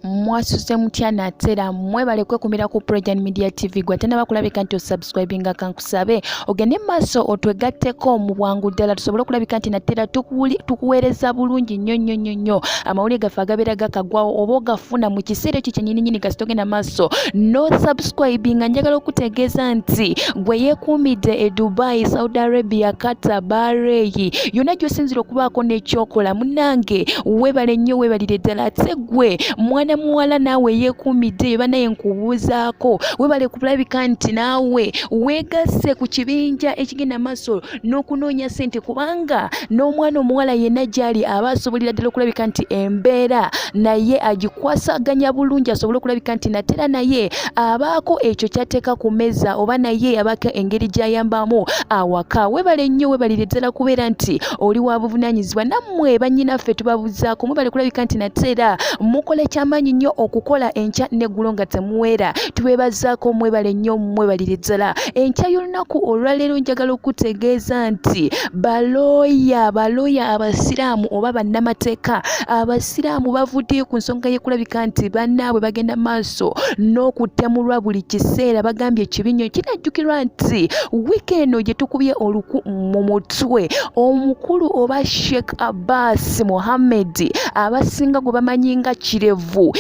mwasuze mutya natera mwebale kwekumira ku Project Media TV gwatana bakulabika nti subscribinga kankusabe ogende maso otwegatteko mu bwangu ddala tusobole okulabika nti natera tukuweereza bulungi nnyo amawulire gaffe agabeera gakagwawo oba ogafuna mu kiseera ekyo kyennyini kasitogenda maaso no subscribinga njagala okutegeeza nti gwe yeekuumidde e Dubai, Saudi Arabia, Qatar, Bahrain yonna gy'osinzira okubaako n'ekyokola munnange weebale nnyo weebalire ddala ate gwe mwana muwala naawe yeekuumidde banaye nkubuuzaako weebale kulabika nti naawe weegasse ku kibinja ekigenda maaso n'okunoonya ssente kubanga n'omwana omuwala yenna gy'ali aba asobolera ddala okulabika nti embeera naye agikwasaganya bulungi asobole okulabika nti natera naye abaako ekyo ky'ateeka ku meza oba naye abaako engeri gy'ayambamu awaka weebale nnyo weebalire ddala kubeera nti oli wa buvunaanyizibwa nammwe bannyinaffe tubabuzaako mwebale kulabika nti natera mukola ekyamaanyi nnyo okukola enkya n'eggulo nga temuweera tubeebazaako mwebale nnyo mwebalire ddala enkya y'olunaku olwaleero njagala okutegeeza nti balooya abasiraamu oba bannamateeka abasiraamu bavuddeyo ku nsonga y'ekulabika nti bannaabwe bagenda maaso n'okutemulwa buli kiseera bagambye ekibinyo kinajjukirwa nti wiikendi gye tukubye oluku mu mutwe omukulu oba Sheikh Abbas Muhammad abasinga gwe bamanyi nga Kirevu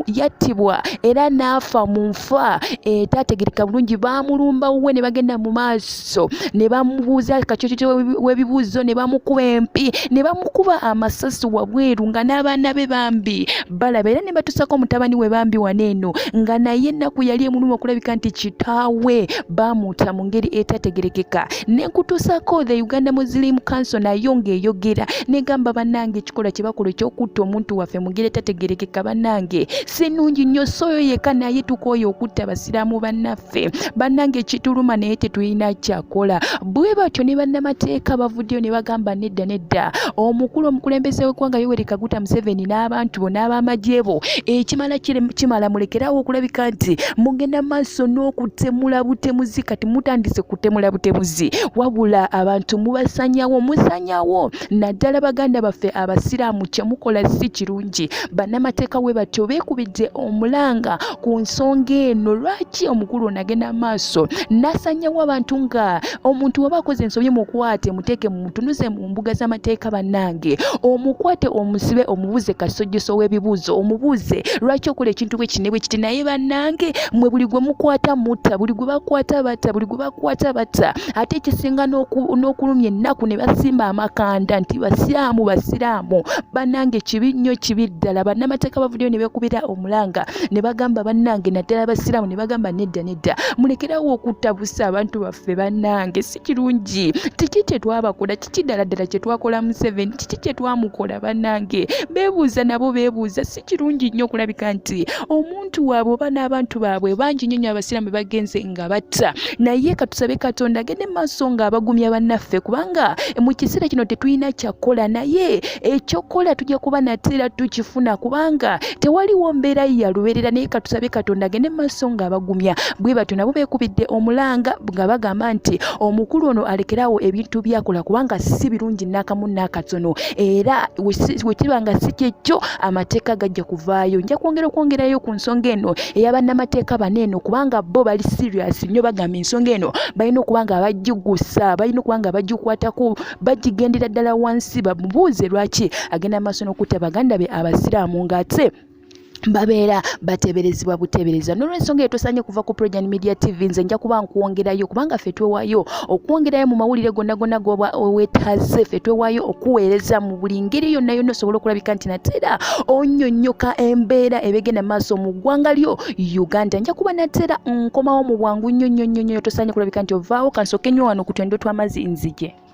yattibwa era n'afa mu nfa etaategereka bulungi baamulumba wuwe ne bagenda mu maaso ne bamubuuza kacoco w'ebibuuzo ne bamukuba empi ne bamukuba amasasi wabweru nga n'abaana be bambi balaba era ne batusako mutabani we bambi waneeno nga naye ennaku yali emuluma okulabika nti kitaawe baamuta mu ngeri etaategerekeka ne nkutuusako the Uganda Muslim Council nayo ng'eyogera negamba bannange ekikola kye bakola eky'okutta omuntu waffe mu ngeri etaategerekeka bannange si nnungi nnyo soyo yeka naye tukooye okutta abasiraamu bannaffe bannange kituluma naye tetulina kyakola bwe batyo ne bannamateeka bavuddeyo ne bagamba nedda omukulu omukulembeze w'eggwanga Yoweri Kaguta Museveni n'abantu bo n'abamagye bo kimala mulekerawo okulabika nti mugenda maaso n'okutemula butemuzi kati mutandise kutemula butemuzi wabula abantu musanyawo naddala baganda baffe abasiraamu kyemukola si kirungi bannamateeka we batyo beekubidde omulanga ku nsonga eno lwaki omukulu onagenda maaso nasanyawo abantu nga omuntu waba akoze ensobi mukwate muteeke mumutunuze mu mbuga z'amateeka bannange omukwate omusibe omubuuze kasojjoso w'ebibuuzo omubuuze lwaki okola ekintu bwe kine bwe kiti naye bannange mwe buli gwe mukwata mutta buli gwe bakwata batta ate ekisinga n'okulumya ennaku ne basimba amakanda nti basiraamu bannange kibi nnyo kibi ddala bannamateeka bavuddeyo ne beekubira omulanga ne bagamba bannange naddala abasiraamu ne bagamba nedda mulekerawo okutabusa abantu baffe bannange si kirungi kiki kye twabakola kiki ddala kye twakola Museveni kiki kye twamukola bannange beebuuza si kirungi nnyo okulabika nti omuntu waabwe oba n'abantu baabwe bangi nnyo abasiraamu bagenze nga batta naye katusabe Katonda agende maaso nga abagumya bannaffe kubanga mu kiseera kino tetulina kyakola naye ekyokola tujja kuba natera tukifuna kubanga tewaliwo mbeera yalubeerera naye katusabe Katonda agende maaso nga abagumya bwe batyo nabo beekubidde omulanga nga bagamba nti omukulu ono alekerawo ebintu byakola kubanga si birungi n'akamu n'akatono era wekibanga si kyekyo amateeka gajja kuvaayo nja kwongerayo ku nsonga eno ey'abannamateeka baneeno kubanga bo bali serious nnyo bagamba ensonga eno balina okuba nga abagigusa balina okuba nga bagikwatako bagigendera ddala wansi bamubuuze lwaki agenda maaso n'okutta baganda be abasiraamu ng'ate babeera bateeberezebwa buteebereza n'olw'ensonga eyo tosaanye kuva ku Project Media TV nze nja kuba nkuwongerayo kubanga ffe twewaayo okuwongerayo mu mawulire gonna goba weetaaze ffe twewaayo okuweereza mu buli ngeri yonna osobola okulabika nti natera onnyonnyoka embeera ebegenda maaso mu ggwanga lyo Uganda nja kuba natera nkomawo mu bwangu nnyo tosaanye kulabika nti ovaawo kansooke nnyo wano ku twendo tw'amazzi nzije.